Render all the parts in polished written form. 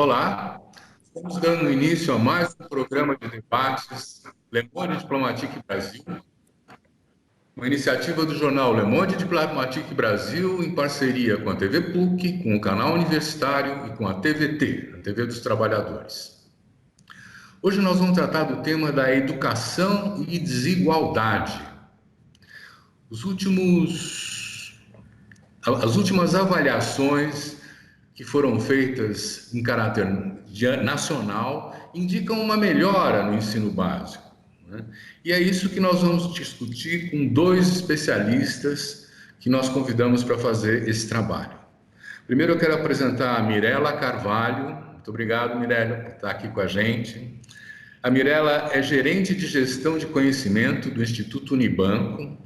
Olá, estamos dando início a mais um programa de debates Le Monde Diplomatique Brasil, uma iniciativa do jornal Le Monde Diplomatique Brasil em parceria com a TV PUC, com o canal universitário e com a TVT, a TV dos Trabalhadores. Hoje nós vamos tratar do tema da educação e desigualdade. As últimas avaliações que foram feitas em caráter nacional indicam uma melhora no ensino básico, né? E é isso que nós vamos discutir com dois especialistas que nós convidamos para fazer esse trabalho. Primeiro eu quero apresentar a Mirela Carvalho. Muito obrigado, Mirela, por estar aqui com a gente. A Mirela é gerente de gestão de conhecimento do Instituto Unibanco.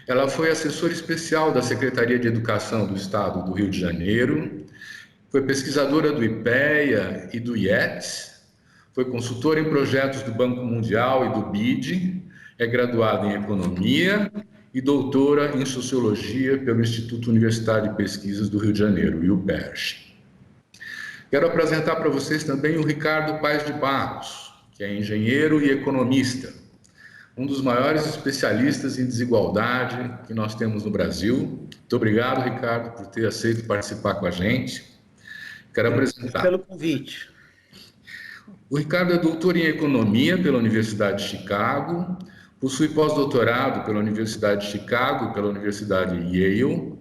Ela foi assessora especial da Secretaria de Educação do Estado do Rio de Janeiro, foi pesquisadora do IPEA e do IETS, foi consultora em projetos do Banco Mundial e do BID, é graduada em Economia e doutora em Sociologia pelo Instituto Universitário de Pesquisas do Rio de Janeiro, IUPERJ. Quero apresentar para vocês também o Ricardo Paes de Barros, que é engenheiro e economista, um dos maiores especialistas em desigualdade que nós temos no Brasil. Muito obrigado, Ricardo, por ter aceito participar com a gente. Quero apresentar. Pelo convite. O Ricardo é doutor em Economia pela Universidade de Chicago, possui pós-doutorado pela Universidade de Chicago e pela Universidade Yale,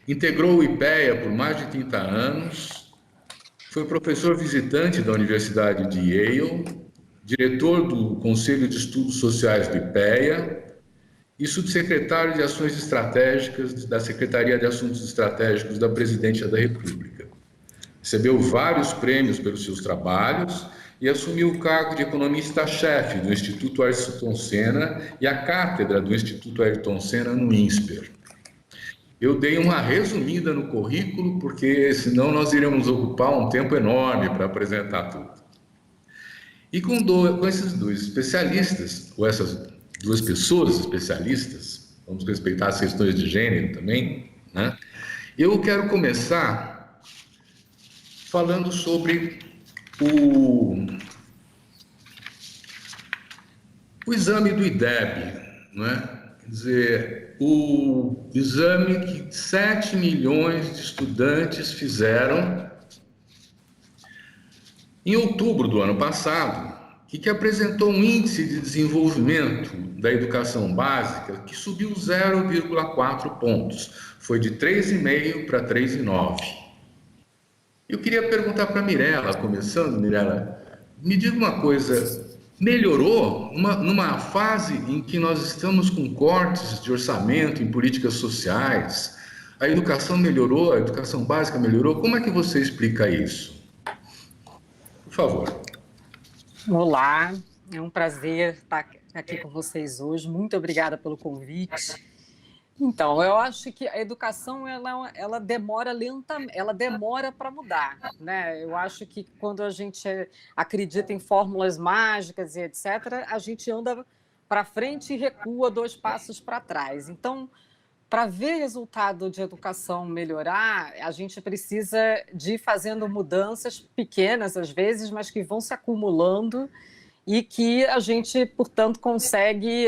integrou o IPEA por mais de 30 anos, foi professor visitante da Universidade de Yale, diretor do Conselho de Estudos Sociais do IPEA e subsecretário de Ações Estratégicas da Secretaria de Assuntos Estratégicos da Presidência da República. Recebeu vários prêmios pelos seus trabalhos e assumiu o cargo de economista-chefe do Instituto Ayrton Senna e a cátedra do Instituto Ayrton Senna no INSPER. Eu dei uma resumida no currículo, porque senão nós iríamos ocupar um tempo enorme para apresentar tudo. E com esses dois especialistas, ou essas duas pessoas especialistas, vamos respeitar as questões de gênero também, né? Eu quero começar falando sobre o exame do IDEB, né? Quer dizer, o exame que 7 milhões de estudantes fizeram em outubro do ano passado, e que apresentou um índice de desenvolvimento da educação básica que subiu 0,4 pontos, foi de 3,5 para 3,9. Eu queria perguntar para a Mirela, começando, Mirela, me diga uma coisa, melhorou numa fase em que nós estamos com cortes de orçamento em políticas sociais? A educação melhorou, a educação básica melhorou? Como é que você explica isso? Por favor. Olá, é um prazer estar aqui com vocês hoje. Muito obrigada pelo convite. Então, eu acho que a educação ela demora ela demora para mudar, né? Eu acho que quando a gente acredita em fórmulas mágicas e etc., a gente anda para frente e recua 2 passos para trás. Então, para ver resultado de educação melhorar, a gente precisa de ir fazendo mudanças pequenas às vezes, mas que vão se acumulando e que a gente, portanto, consegue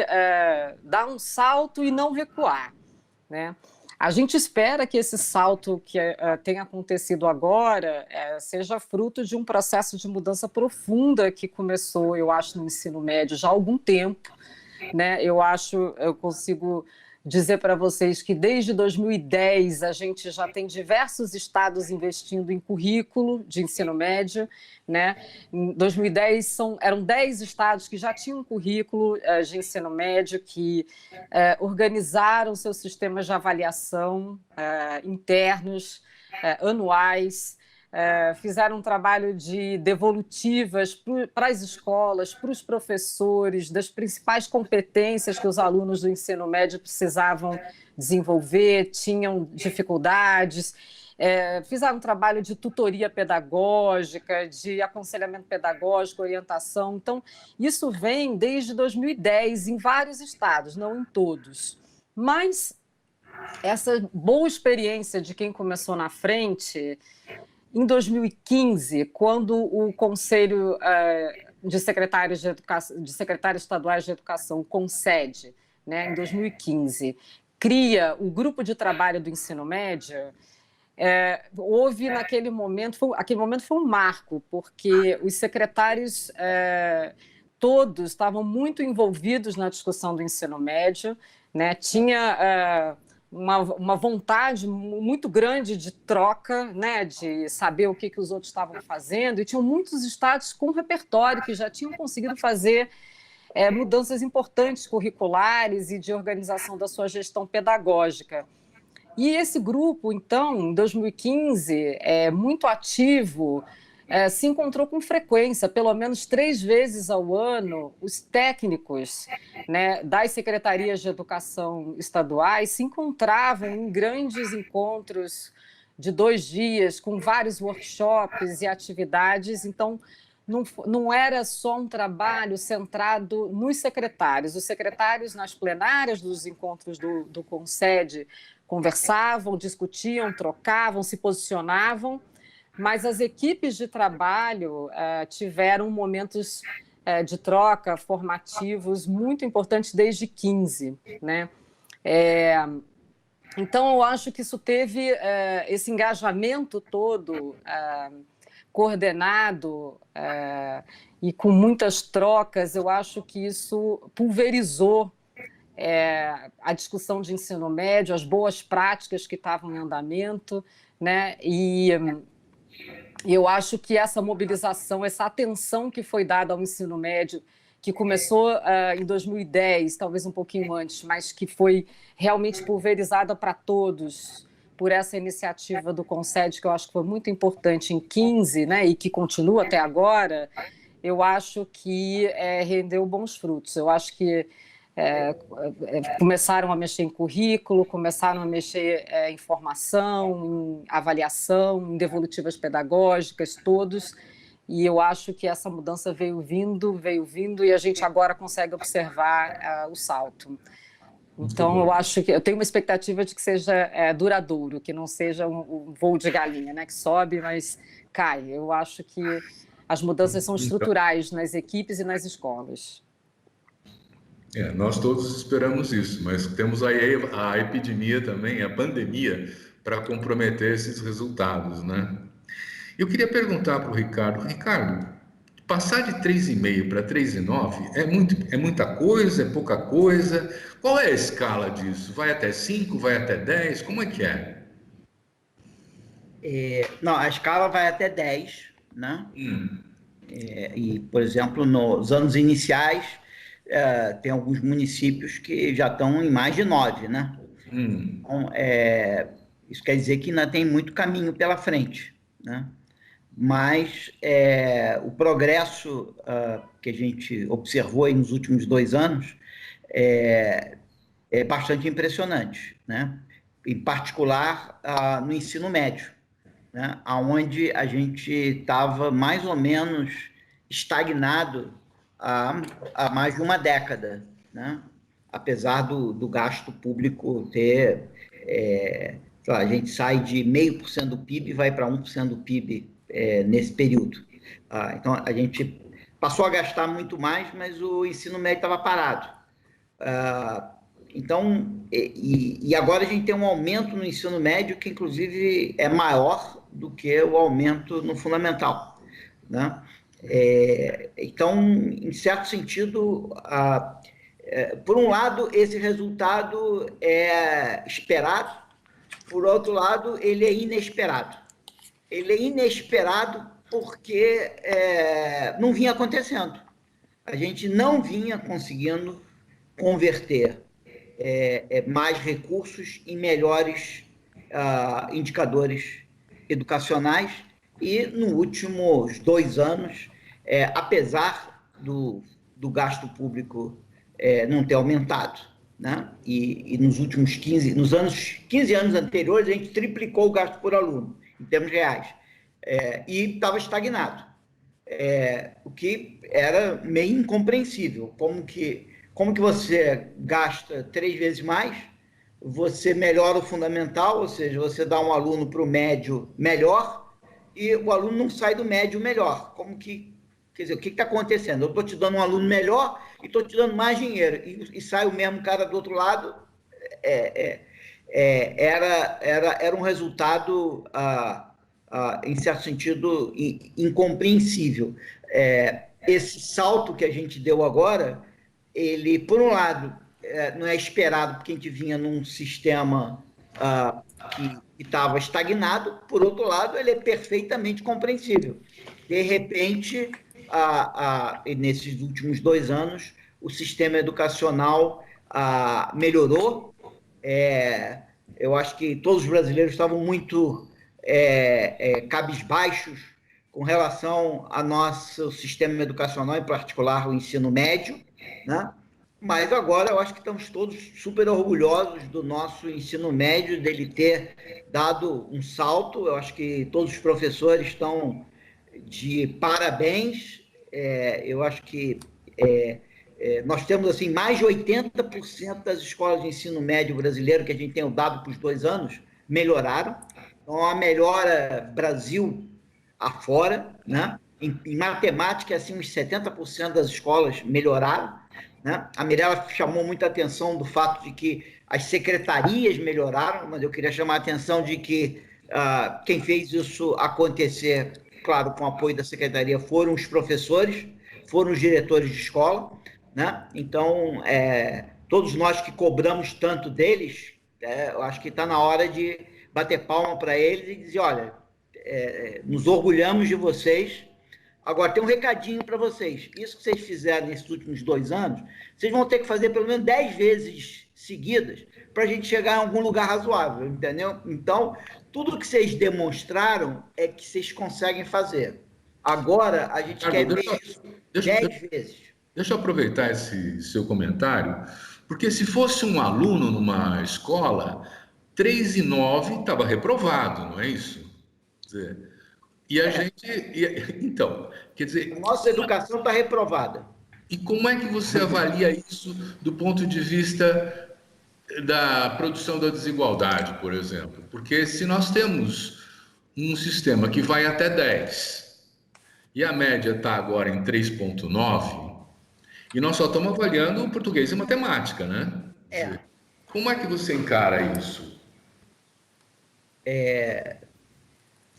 dar um salto e não recuar, né? A gente espera que esse salto que tenha acontecido agora seja fruto de um processo de mudança profunda que começou, eu acho, no ensino médio já há algum tempo, né? Eu consigo dizer para vocês que desde 2010 a gente já tem diversos estados investindo em currículo de ensino médio, né? Em 2010 eram 10 estados que já tinham currículo de ensino médio, que organizaram seus sistemas de avaliação internos, anuais, fizeram um trabalho de devolutivas para as escolas, para os professores, das principais competências que os alunos do ensino médio precisavam desenvolver, tinham dificuldades, fizeram um trabalho de tutoria pedagógica, de aconselhamento pedagógico, orientação. Então, isso vem desde 2010 em vários estados, não em todos. Mas essa boa experiência de quem começou na frente em 2015, quando o Conselho de Secretários de Educação, de Secretários Estaduais de Educação, CONSED, né, em 2015, cria o Grupo de Trabalho do Ensino Médio, houve aquele momento foi um marco, porque os secretários todos estavam muito envolvidos na discussão do ensino médio, né? Tinha uma vontade muito grande de troca, né? De saber o que os outros estavam fazendo, e tinham muitos estados com repertório que já tinham conseguido fazer mudanças importantes curriculares e de organização da sua gestão pedagógica. E esse grupo, então, em 2015, muito ativo, se encontrou com frequência, pelo menos 3 vezes ao ano, os técnicos, né, das secretarias de educação estaduais se encontravam em grandes encontros de 2 dias, com vários workshops e atividades. Então, não era só um trabalho centrado nos secretários. Os secretários, nas plenárias dos encontros do CONSED, conversavam, discutiam, trocavam, se posicionavam, mas as equipes de trabalho tiveram momentos de troca formativos muito importantes desde 15, né? Então, eu acho que isso teve esse engajamento todo coordenado e com muitas trocas. Eu acho que isso pulverizou a discussão de ensino médio, as boas práticas que estavam em andamento, né? E eu acho que essa mobilização, essa atenção que foi dada ao ensino médio, que começou em 2010, talvez um pouquinho antes, mas que foi realmente pulverizada para todos por essa iniciativa do CONSED, que eu acho que foi muito importante em 15, né? E que continua até agora, eu acho que rendeu bons frutos. Eu acho que começaram a mexer em currículo, começaram a mexer em formação, em avaliação, em devolutivas pedagógicas, todos, e eu acho que essa mudança veio vindo, e a gente agora consegue observar o salto. Então, eu tenho uma expectativa de que seja duradouro, que não seja um voo de galinha, né, que sobe, mas cai. Eu acho que as mudanças são estruturais nas equipes e nas escolas. Nós todos esperamos isso, mas temos aí a epidemia também, a pandemia, para comprometer esses resultados, né? Eu queria perguntar para o Ricardo, passar de 3,5 para 3,9 é muita coisa, é pouca coisa? Qual é a escala disso? Vai até 5, vai até 10? Como é que é? Não, a escala vai até 10, né? E, por exemplo, nos anos iniciais, tem alguns municípios que já estão em mais de 9, né? Então, isso quer dizer que ainda tem muito caminho pela frente, né? Mas o progresso que a gente observou aí nos últimos 2 anos é bastante impressionante, né? Em particular no ensino médio, né? Onde a gente estava mais ou menos estagnado há mais de uma década, né? Apesar do gasto público ter... a gente sai de 0,5% do PIB e vai para 1% do PIB nesse período. Então, a gente passou a gastar muito mais, mas o ensino médio estava parado. Então, agora a gente tem um aumento no ensino médio que, inclusive, é maior do que o aumento no fundamental, né? Então, em certo sentido, por um lado, esse resultado é esperado, por outro lado, ele é inesperado. Ele é inesperado porque não vinha acontecendo. A gente não vinha conseguindo converter mais recursos em melhores indicadores educacionais, e nos últimos 2 anos, apesar do gasto público não ter aumentado, né? E nos últimos 15 anos anteriores, a gente triplicou o gasto por aluno, em termos reais, e estava estagnado, o que era meio incompreensível. Como que você gasta 3 vezes mais, você melhora o fundamental, ou seja, você dá um aluno para o médio melhor, e o aluno não sai do médio melhor. Como que, quer dizer, o que está acontecendo? Eu estou te dando um aluno melhor e estou te dando mais dinheiro, e sai o mesmo cara do outro lado. Era um resultado, em certo sentido, incompreensível. Esse salto que a gente deu agora, ele, por um lado, não é esperado, porque a gente vinha num sistema que estava estagnado, por outro lado, ele é perfeitamente compreensível. De repente, nesses últimos 2 anos, o sistema educacional melhorou. Eu acho que todos os brasileiros estavam muito cabisbaixos com relação ao nosso sistema educacional, em particular o ensino médio, né? Mas agora eu acho que estamos todos super orgulhosos do nosso ensino médio, dele ter dado um salto. Eu acho que todos os professores estão de parabéns. Eu acho que nós temos assim, mais de 80% das escolas de ensino médio brasileiro que a gente tem o dado para os 2 anos melhoraram. Então, a melhora Brasil afora, né? Em matemática, assim, uns 70% das escolas melhoraram, né? A Mirella chamou muita atenção do fato de que as secretarias melhoraram, mas eu queria chamar a atenção de que quem fez isso acontecer, claro, com o apoio da secretaria, foram os professores, foram os diretores de escola, né? Então, todos nós que cobramos tanto deles, eu acho que está na hora de bater palma para eles e dizer, olha, nos orgulhamos de vocês. Agora, tem um recadinho para vocês. Isso que vocês fizeram nesses últimos 2 anos, vocês vão ter que fazer pelo menos 10 vezes seguidas para a gente chegar em algum lugar razoável, entendeu? Então, tudo que vocês demonstraram é que vocês conseguem fazer. Agora, a gente quer ver isso 10 vezes. Deixa eu aproveitar esse seu comentário, porque se fosse um aluno numa escola, 3 e 9 estava reprovado, não é isso? Quer dizer, e a gente... Então, quer dizer... A nossa educação está reprovada. E como é que você avalia isso do ponto de vista da produção da desigualdade, por exemplo? Porque se nós temos um sistema que vai até 10 e a média está agora em 3,9, e nós só estamos avaliando o português e matemática, né? Como é que você encara isso? Quer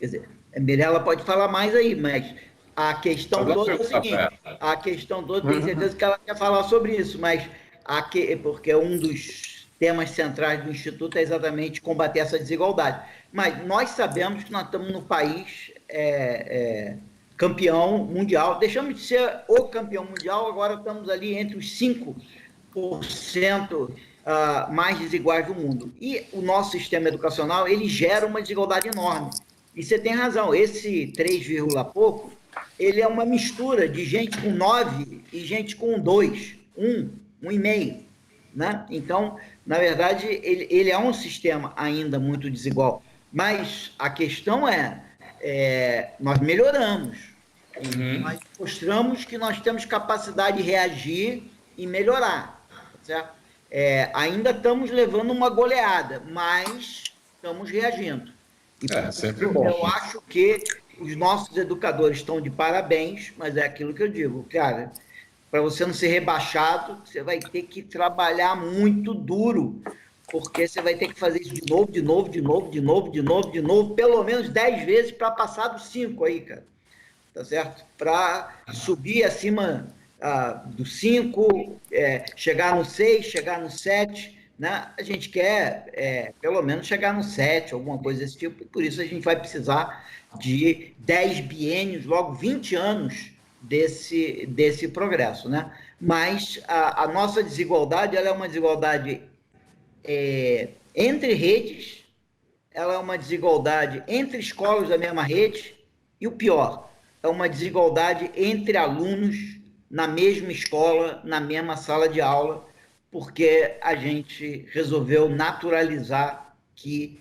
dizer, a Mirella pode falar mais aí, mas a questão toda é o seguinte, a questão toda, tenho certeza que ela quer falar sobre isso, mas porque um dos temas centrais do Instituto é exatamente combater essa desigualdade. Mas nós sabemos que nós estamos no país campeão mundial, deixamos de ser o campeão mundial, agora estamos ali entre os 5% mais desiguais do mundo. E o nosso sistema educacional, ele gera uma desigualdade enorme. E você tem razão, esse 3, pouco, ele é uma mistura de gente com 9 e gente com 2, 1,5, né? Então, na verdade, ele é um sistema ainda muito desigual. Mas a questão nós melhoramos. Nós mostramos que nós temos capacidade de reagir e melhorar, certo? Ainda estamos levando uma goleada, mas estamos reagindo. E sempre bom. Eu acho que os nossos educadores estão de parabéns, mas é aquilo que eu digo, cara, para você não ser rebaixado, você vai ter que trabalhar muito duro, porque você vai ter que fazer isso de novo, pelo menos 10 vezes para passar dos 5 aí, cara. Tá certo? Para subir acima do 5, chegar no 6, chegar no 7, né? A gente quer pelo menos chegar no 7, alguma coisa desse tipo, e por isso a gente vai precisar de 10 biênios, logo 20 anos desse progresso, né? Mas a nossa desigualdade, ela é uma desigualdade entre redes, ela é uma desigualdade entre escolas da mesma rede, e o pior, é uma desigualdade entre alunos na mesma escola, na mesma sala de aula, porque a gente resolveu naturalizar que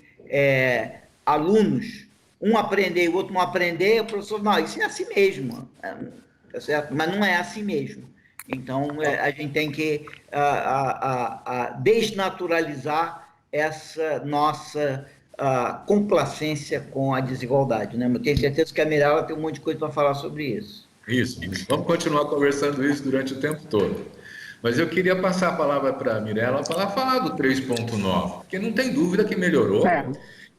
alunos, um aprender e o outro não aprender, o professor, não, isso é assim mesmo, tá certo? Mas não é assim mesmo. Então, a gente tem que desnaturalizar essa nossa complacência com a desigualdade, né? Eu tenho certeza que a Mirella tem um monte de coisa para falar sobre isso. Isso. Vamos continuar conversando isso durante o tempo todo. Mas eu queria passar a palavra para a Mirella para ela falar do 3.9, porque não tem dúvida que melhorou. É.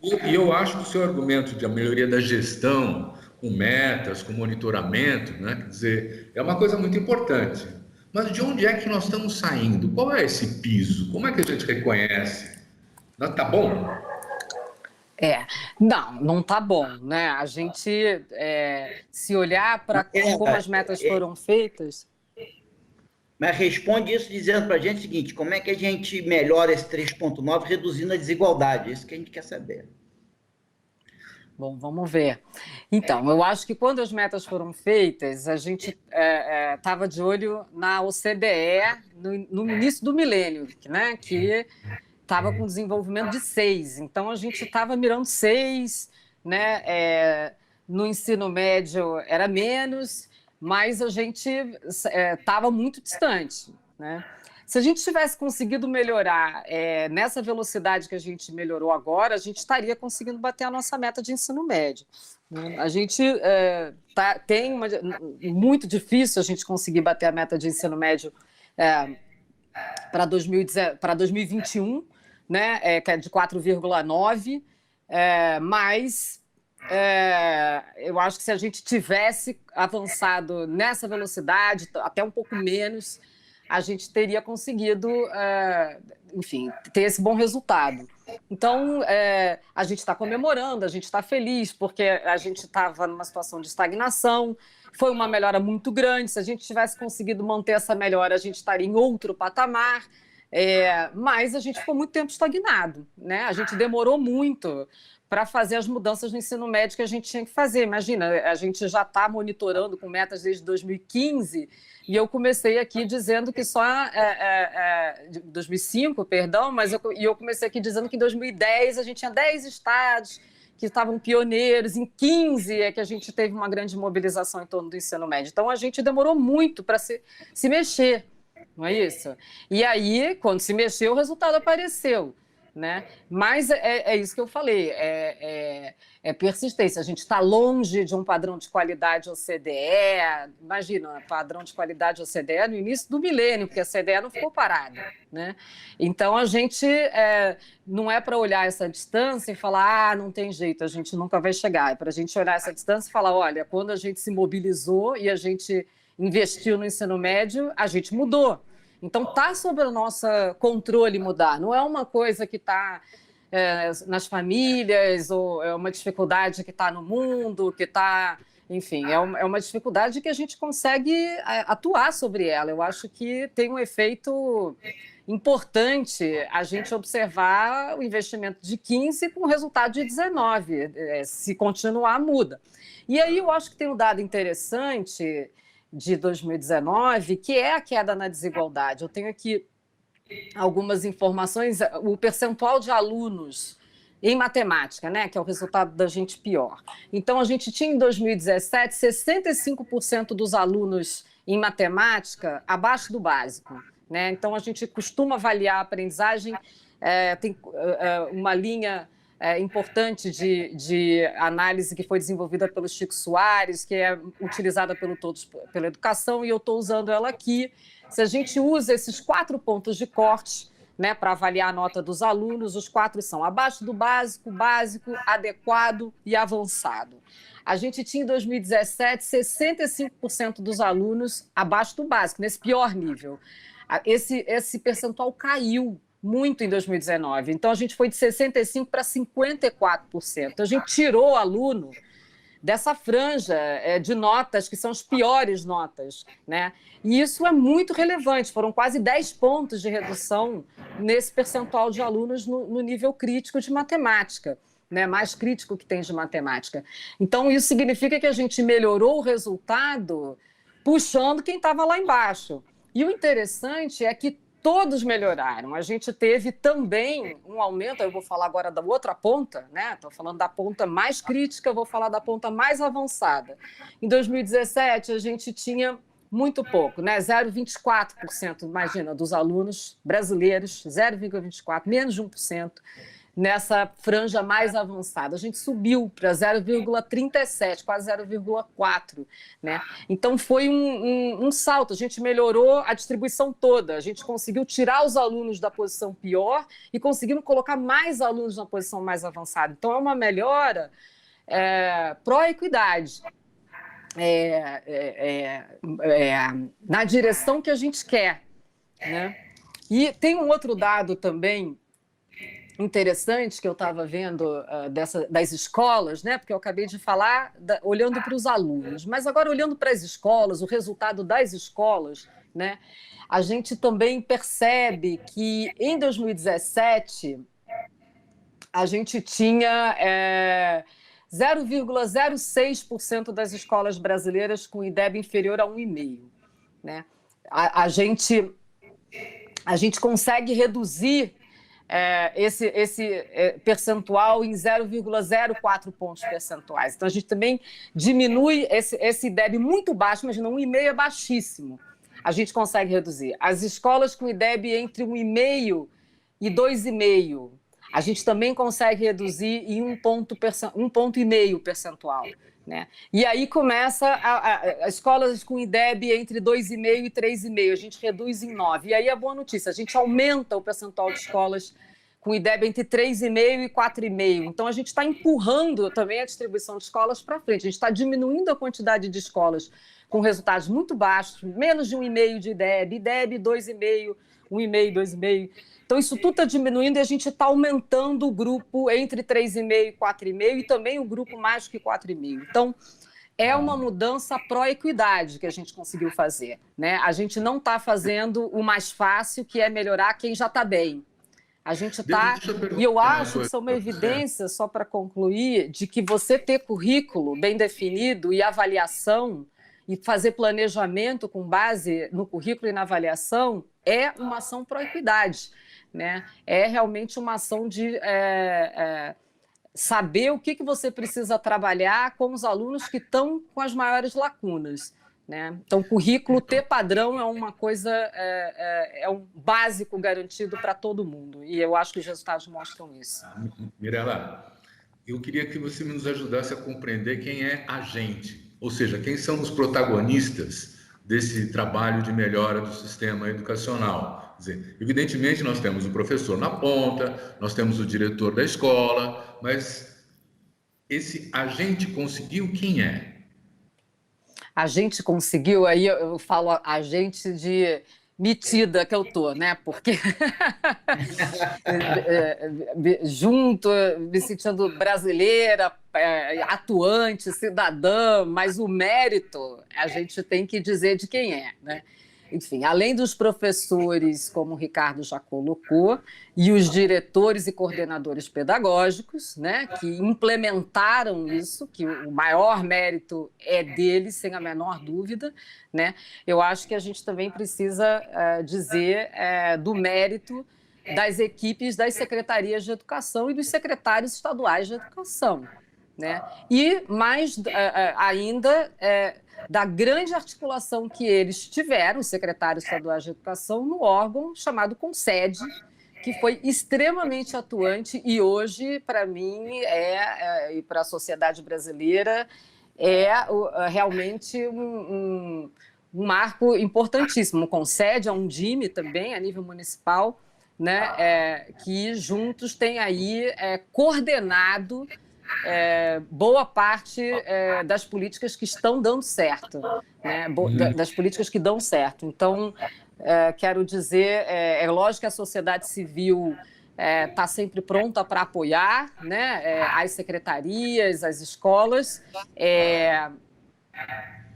E eu acho que o seu argumento de a melhoria da gestão, com metas, com monitoramento, né? Quer dizer, é uma coisa muito importante. Mas de onde é que nós estamos saindo? Qual é esse piso? Como é que a gente reconhece? Tá bom? Não tá bom, né? A gente, se olhar para como as metas foram feitas... Mas responde isso dizendo para a gente o seguinte, como é que a gente melhora esse 3.9 reduzindo a desigualdade? Isso que a gente quer saber. Bom, vamos ver. Então, eu acho que quando as metas foram feitas, a gente estava de olho na OCDE no início do milênio, né? Que estava com desenvolvimento de 6. Então, a gente estava mirando 6, né? No ensino médio era menos, mas a gente estava muito distante, né? Se a gente tivesse conseguido melhorar nessa velocidade que a gente melhorou agora, a gente estaria conseguindo bater a nossa meta de ensino médio. A gente muito difícil a gente conseguir bater a meta de ensino médio para 2021, né? Que é de 4,9, mas eu acho que se a gente tivesse avançado nessa velocidade, até um pouco menos, a gente teria conseguido, enfim, ter esse bom resultado. Então, a gente está comemorando, a gente está feliz, porque a gente estava numa situação de estagnação, foi uma melhora muito grande. Se a gente tivesse conseguido manter essa melhora, a gente estaria em outro patamar, mas a gente ficou muito tempo estagnado, né? A gente demorou muito para fazer as mudanças no ensino médio que a gente tinha que fazer. Imagina, a gente já está monitorando com metas desde 2015, e eu comecei aqui dizendo que só... 2005, perdão, mas eu comecei aqui dizendo que em 2010 a gente tinha 10 estados que estavam pioneiros, em 15 é que a gente teve uma grande mobilização em torno do ensino médio. Então, a gente demorou muito para se mexer, não é isso? E aí, quando se mexeu, o resultado apareceu, né? Mas é isso que eu falei, persistência. A gente está longe de um padrão de qualidade OCDE. Imagina, padrão de qualidade OCDE no início do milênio, porque a OCDE não ficou parada, né? Então, a gente não é para olhar essa distância e falar, não tem jeito, a gente nunca vai chegar. É para a gente olhar essa distância e falar, olha, quando a gente se mobilizou e a gente investiu no ensino médio, a gente mudou. Então, está sob o nosso controle mudar. Não é uma coisa que está nas famílias, ou é uma dificuldade que está no mundo, que está... Enfim, é uma dificuldade que a gente consegue atuar sobre ela. Eu acho que tem um efeito importante a gente observar o investimento de 15 com o resultado de 19. Se continuar, muda. E aí eu acho que tem um dado interessante de 2019, que é a queda na desigualdade. Eu tenho aqui algumas informações, o percentual de alunos em matemática, né, que é o resultado da gente pior. Então, a gente tinha em 2017 65% dos alunos em matemática abaixo do básico, né? Então, a gente costuma avaliar a aprendizagem, tem uma linha importante de análise que foi desenvolvida pelo Chico Soares, que é utilizada pela Educação, e eu estou usando ela aqui. Se a gente usa esses 4 pontos de corte, né, para avaliar a nota dos alunos, os 4 são abaixo do básico, básico, adequado e avançado. A gente tinha em 2017 65% dos alunos abaixo do básico, nesse pior nível. Esse percentual caiu muito em 2019. Então, a gente foi de 65% para 54%. A gente tirou o aluno dessa franja de notas, que são as piores notas, né? E isso é muito relevante. Foram quase 10 pontos de redução nesse percentual de alunos no nível crítico de matemática, né? Mais crítico que tem de matemática. Então, isso significa que a gente melhorou o resultado puxando quem estava lá embaixo. E o interessante é que todos melhoraram. A gente teve também um aumento, eu vou falar agora da outra ponta, né? Estou falando da ponta mais crítica, eu vou falar da ponta mais avançada. Em 2017, a gente tinha muito pouco, né? 0,24%, imagina, dos alunos brasileiros, 0,24%, menos de 1%, nessa franja mais avançada. A gente subiu para 0,37, quase 0,4, né? Então foi um salto, a gente melhorou a distribuição toda, a gente conseguiu tirar os alunos da posição pior e conseguimos colocar mais alunos na posição mais avançada. Então é uma melhora pró-equidade. Na direção que a gente quer, né? E tem um outro dado também interessante que eu estava vendo das escolas, né? Porque eu acabei de falar olhando para os alunos, mas agora olhando para as escolas, o resultado das escolas, né? A gente também percebe que em 2017 a gente tinha 0,06% das escolas brasileiras com IDEB inferior a 1,5, né? A gente consegue reduzir esse percentual em 0,04 pontos percentuais. Então, a gente também diminui esse IDEB muito baixo, imagina, 1,5 é baixíssimo. A gente consegue reduzir. As escolas com IDEB entre 1,5 e 2,5, a gente também consegue reduzir em 1,5 ponto percentual. Né? E aí começa as escolas com IDEB entre 2,5 e 3,5, a gente reduz em 9. E aí a boa notícia, a gente aumenta o percentual de escolas com IDEB entre 3,5 e 4,5. Então a gente está empurrando também a distribuição de escolas para frente, a gente está diminuindo a quantidade de escolas com resultados muito baixos, menos de 1,5 de IDEB, 2,5, 1,5, 2,5. Então, isso tudo está diminuindo e a gente está aumentando o grupo entre 3,5 e 4,5 e também o grupo mais que 4,5. Então, é uma mudança pró-equidade que a gente conseguiu fazer, né? A gente não está fazendo o mais fácil, que é melhorar quem já está bem. A gente está... E eu acho que isso é uma evidência, só para concluir, de que você ter currículo bem definido e avaliação e fazer planejamento com base no currículo e na avaliação é uma ação pró-equidade. Né? É realmente uma ação de saber o que você precisa trabalhar com os alunos que estão com as maiores lacunas. Né? Então, currículo ter padrão é uma coisa, é um básico garantido para todo mundo. E eu acho que os resultados mostram isso. Mirela, eu queria que você nos ajudasse a compreender quem é a gente, ou seja, quem são os protagonistas desse trabalho de melhora do sistema educacional. Quer dizer, evidentemente, nós temos o professor na ponta, nós temos o diretor da escola, mas esse agente conseguiu quem é? A gente conseguiu, aí eu falo a gente de metida que eu tô, né? Porque junto, me sentindo brasileira, atuante, cidadã, mas o mérito a gente tem que dizer de quem é, né? Enfim, além dos professores, como o Ricardo já colocou, e os diretores e coordenadores pedagógicos, né, que implementaram isso, que o maior mérito é deles, sem a menor dúvida, né, eu acho que a gente também precisa dizer do mérito das equipes das secretarias de educação e dos secretários estaduais de educação. Né? E mais ainda da grande articulação que eles tiveram, os secretários estaduais de educação, no órgão chamado CONSED, que foi extremamente atuante e hoje, para mim, e para a sociedade brasileira, é realmente um marco importantíssimo. O CONSED é um DIME também, a nível municipal, né, que juntos têm aí coordenado boa parte das políticas que estão dando certo, né? Das políticas que dão certo. Então, quero dizer, é lógico que a sociedade civil está sempre pronta para apoiar, né? As secretarias, as escolas,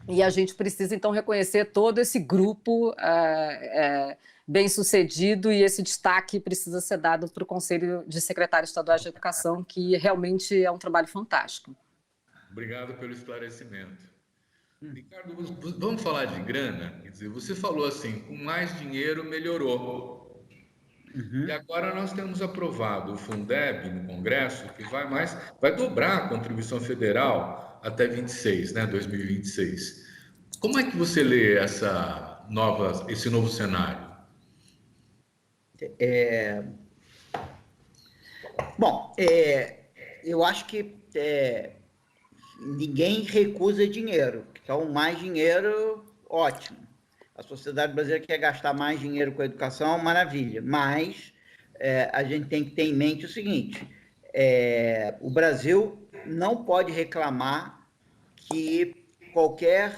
e a gente precisa, então, reconhecer todo esse grupo bem-sucedido e esse destaque precisa ser dado para o Conselho de Secretários Estaduais de Educação, que realmente é um trabalho fantástico. Obrigado pelo esclarecimento. Ricardo, vamos falar de grana? Quer dizer, você falou assim, com mais dinheiro melhorou. Uhum. E agora nós temos aprovado o Fundeb no Congresso, que vai dobrar a contribuição federal até 26, né, 2026. Como é que você lê esse novo cenário? Bom, eu acho que ninguém recusa dinheiro. Então, mais dinheiro, ótimo. A sociedade brasileira quer gastar mais dinheiro com a educação, maravilha. Mas a gente tem que ter em mente o seguinte: o Brasil não pode reclamar que qualquer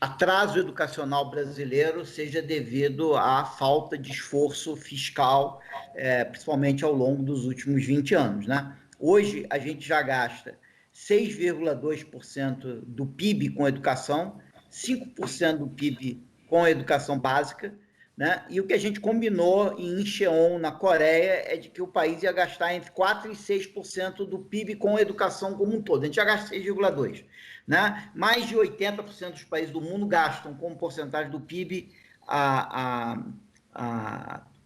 atraso educacional brasileiro seja devido à falta de esforço fiscal, principalmente ao longo dos últimos 20 anos, né? Hoje, a gente já gasta 6,2% do PIB com educação, 5% do PIB com a educação básica, né? E o que a gente combinou em Incheon, na Coreia, é de que o país ia gastar entre 4% e 6% do PIB com a educação como um todo. A gente já gasta 6,2%. Né? Mais de 80% dos países do mundo gastam como porcentagem do PIB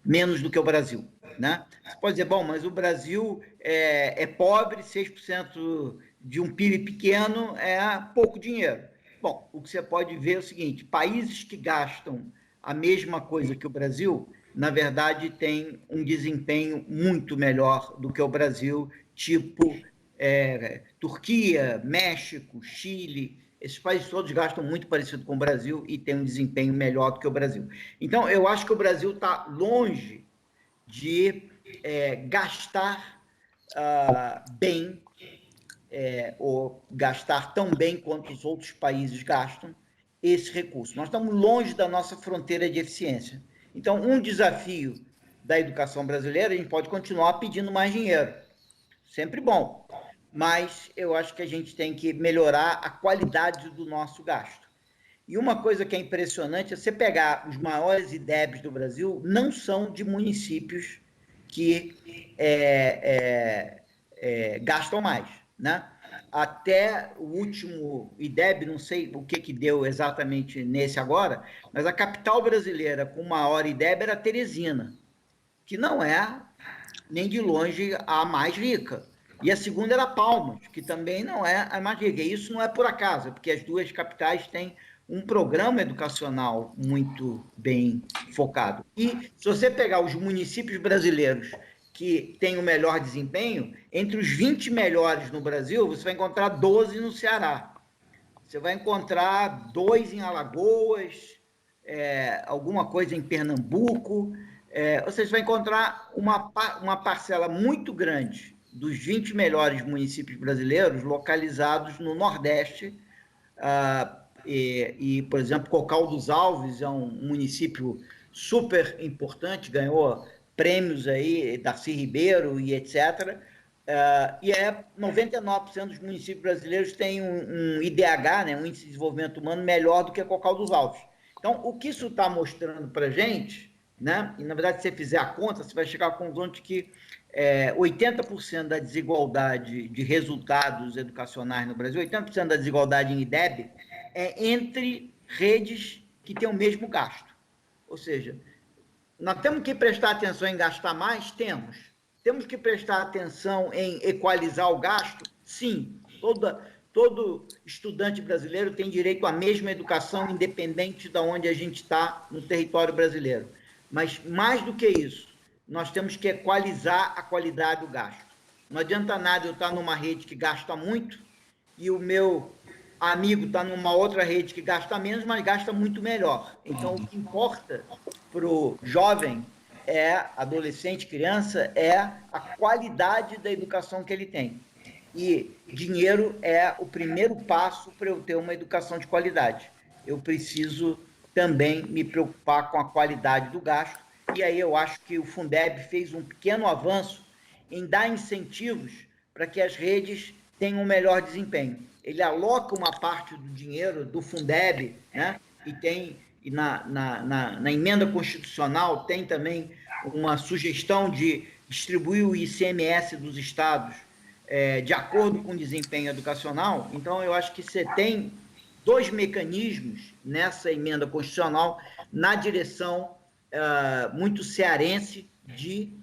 menos do que o Brasil. Né? Você pode dizer, bom, mas o Brasil é pobre, 6% de um PIB pequeno é pouco dinheiro. Bom, o que você pode ver é o seguinte: países que gastam a mesma coisa que o Brasil, na verdade, têm um desempenho muito melhor do que o Brasil, tipo Turquia, México, Chile. Esses países todos gastam muito parecido com o Brasil e têm um desempenho melhor do que o Brasil. Então, eu acho que o Brasil está longe de gastar bem, ou gastar tão bem quanto os outros países gastam esse recurso. Nós estamos longe da nossa fronteira de eficiência. Então, um desafio da educação brasileira, a gente pode continuar pedindo mais dinheiro. Sempre bom. Mas eu acho que a gente tem que melhorar a qualidade do nosso gasto. E uma coisa que é impressionante é você pegar os maiores IDEBs do Brasil, não são de municípios que gastam mais, né? Até o último IDEB, não sei o que deu exatamente nesse agora, mas a capital brasileira com maior IDEB era Teresina, que não é nem de longe a mais rica. E a segunda era Palmas, que também não é a mais rica. E isso não é por acaso, porque as duas capitais têm um programa educacional muito bem focado. E se você pegar os municípios brasileiros que têm o melhor desempenho, entre os 20 melhores no Brasil, você vai encontrar 12 no Ceará. Você vai encontrar 2 em Alagoas, alguma coisa em Pernambuco. Ou seja, você vai encontrar uma parcela muito grande dos 20 melhores municípios brasileiros localizados no Nordeste. Por exemplo, Cocal dos Alves é um município super importante, ganhou prêmios aí, Darcy Ribeiro e etc. 99% dos municípios brasileiros têm um IDH, né, um Índice de Desenvolvimento Humano, melhor do que Cocal dos Alves. Então, o que isso está mostrando para a gente, né, e na verdade, se você fizer a conta, você vai chegar à conclusão de que 80% da desigualdade de resultados educacionais no Brasil, 80% da desigualdade em IDEB, é entre redes que têm o mesmo gasto. Ou seja, nós temos que prestar atenção em gastar mais? Temos. Temos que prestar atenção em equalizar o gasto? Sim. Todo estudante brasileiro tem direito à mesma educação, independente de onde a gente está no território brasileiro. Mas, mais do que isso, nós temos que equalizar a qualidade do gasto. Não adianta nada eu estar numa rede que gasta muito e o meu amigo está numa outra rede que gasta menos, mas gasta muito melhor. Então, o que importa para o jovem, adolescente, criança, é a qualidade da educação que ele tem. E dinheiro é o primeiro passo para eu ter uma educação de qualidade. Eu preciso também me preocupar com a qualidade do gasto, e aí eu acho que o Fundeb fez um pequeno avanço em dar incentivos para que as redes tenham um melhor desempenho. Ele aloca uma parte do dinheiro do Fundeb, né? E na emenda constitucional tem também uma sugestão de distribuir o ICMS dos estados de acordo com o desempenho educacional. Então, eu acho que você tem 2 mecanismos nessa emenda constitucional na direção muito cearense de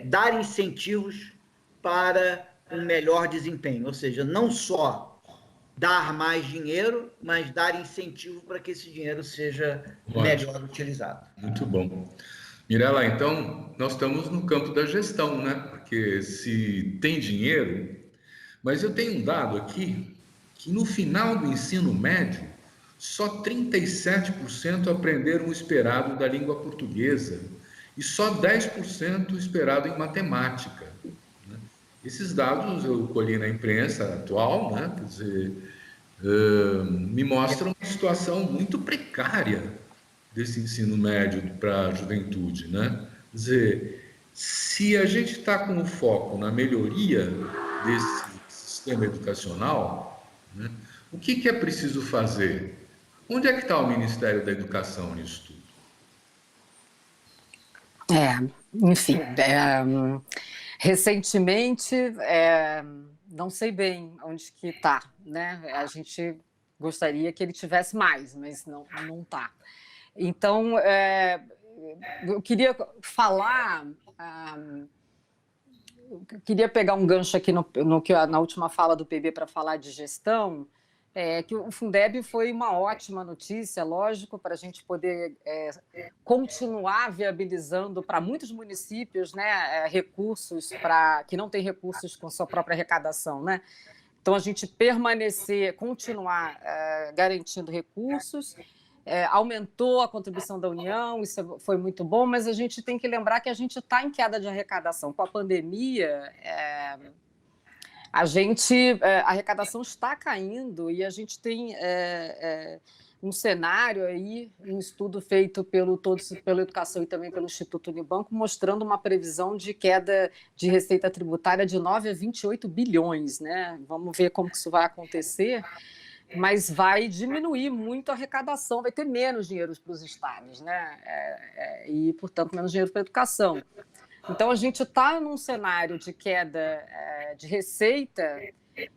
dar incentivos para um melhor desempenho, ou seja, não só dar mais dinheiro, mas dar incentivo para que esse dinheiro seja melhor utilizado. Muito bom. Mirela, então, nós estamos no campo da gestão, né? Porque se tem dinheiro, mas eu tenho um dado aqui que no final do ensino médio, só 37% aprenderam o esperado da língua portuguesa e só 10% o esperado em matemática. Esses dados eu colhi na imprensa atual, né? Quer dizer, me mostram uma situação muito precária desse ensino médio para a juventude, né? Quer dizer, se a gente está com o foco na melhoria desse sistema educacional, né, o que é preciso fazer? Onde é que está o Ministério da Educação nisso tudo? Enfim, recentemente, não sei bem onde que está, né? A gente gostaria que ele tivesse mais, mas não está. Então, eu queria falar, eu queria pegar um gancho aqui na última fala do PB para falar de gestão, que o Fundeb foi uma ótima notícia, lógico, para a gente poder continuar viabilizando para muitos municípios, né, recursos que não têm recursos com sua própria arrecadação, né? Então, a gente continuar garantindo recursos, aumentou a contribuição da União, isso foi muito bom, mas a gente tem que lembrar que a gente está em queda de arrecadação. Com a pandemia, a arrecadação está caindo e a gente tem um cenário aí, um estudo feito pela Educação e também pelo Instituto Unibanco, mostrando uma previsão de queda de receita tributária de 9 a 28 bilhões, né? Vamos ver como que isso vai acontecer, mas vai diminuir muito a arrecadação, vai ter menos dinheiro para os estados, né? E, portanto, menos dinheiro para a educação. Então, a gente está num cenário de queda de receita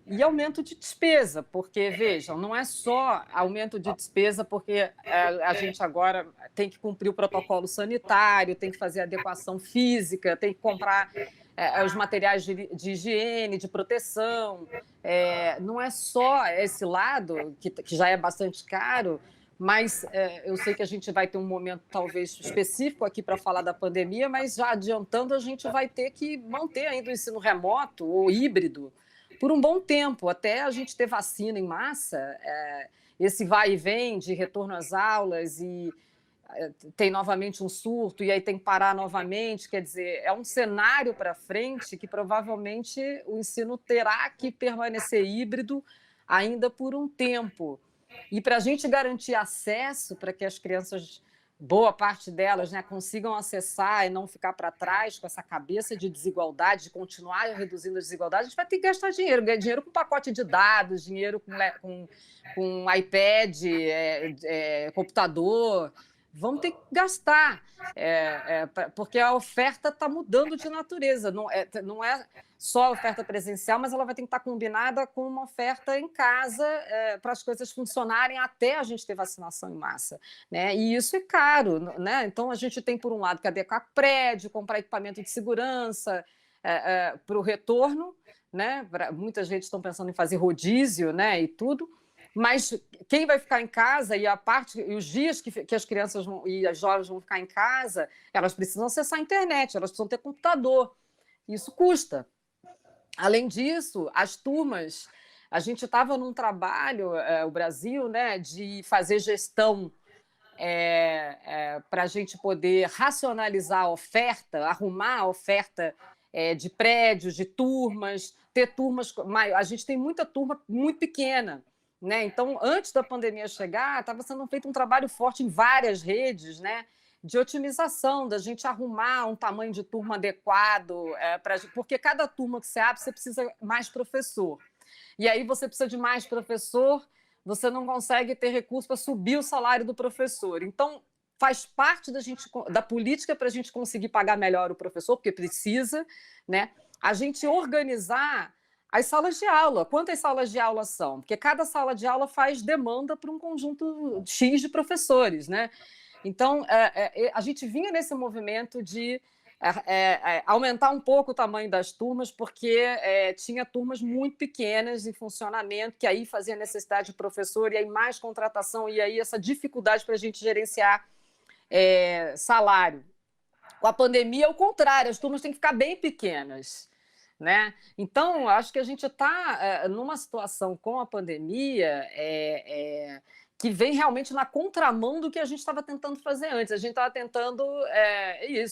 e aumento de despesa, porque, vejam, não é só aumento de despesa porque a gente agora tem que cumprir o protocolo sanitário, tem que fazer adequação física, tem que comprar os materiais de higiene, de proteção. Não é só esse lado, que já é bastante caro, mas eu sei que a gente vai ter um momento talvez específico aqui para falar da pandemia, mas já adiantando, a gente vai ter que manter ainda o ensino remoto ou híbrido por um bom tempo, até a gente ter vacina em massa, esse vai e vem de retorno às aulas e tem novamente um surto e aí tem que parar novamente, quer dizer, é um cenário para frente que provavelmente o ensino terá que permanecer híbrido ainda por um tempo. E para a gente garantir acesso para que as crianças, boa parte delas, né, consigam acessar e não ficar para trás com essa cabeça de desigualdade, de continuar reduzindo a desigualdade, a gente vai ter que gastar dinheiro, ganhar dinheiro com pacote de dados, dinheiro com iPad, computador. Vamos ter que gastar, porque a oferta está mudando de natureza. Não é só a oferta presencial, mas ela vai ter que estar combinada com uma oferta em casa para as coisas funcionarem até a gente ter vacinação em massa, né? E isso é caro, né? Então, a gente tem, por um lado, que adequar prédio, comprar equipamento de segurança para o retorno, né? Muitas redes estão pensando em fazer rodízio, né? E tudo. Mas quem vai ficar em casa e os dias que as crianças e as jovens vão ficar em casa, elas precisam acessar a internet, elas precisam ter computador. Isso custa. Além disso, as turmas, a gente estava num trabalho, o Brasil, né, de fazer gestão para a gente poder racionalizar a oferta, arrumar a oferta de prédios, de turmas, ter turmas. A gente tem muita turma muito pequena. Né? Então, antes da pandemia chegar, estava sendo feito um trabalho forte em várias redes, né? De otimização, da gente arrumar um tamanho de turma adequado, porque cada turma que você abre, você precisa mais professor. E aí você precisa de mais professor, você não consegue ter recurso para subir o salário do professor. Então, faz parte da política para a gente conseguir pagar melhor o professor, porque precisa, né? A gente organizar as salas de aula. Quantas salas de aula são? Porque cada sala de aula faz demanda para um conjunto X de professores, né? Então, a gente vinha nesse movimento de aumentar um pouco o tamanho das turmas, porque tinha turmas muito pequenas em funcionamento, que aí fazia necessidade de professor, e aí mais contratação, e aí essa dificuldade para a gente gerenciar salário. Com a pandemia é o contrário, as turmas têm que ficar bem pequenas, né? Então, acho que a gente está numa situação com a pandemia que vem realmente na contramão do que a gente estava tentando fazer antes. A gente estava tentando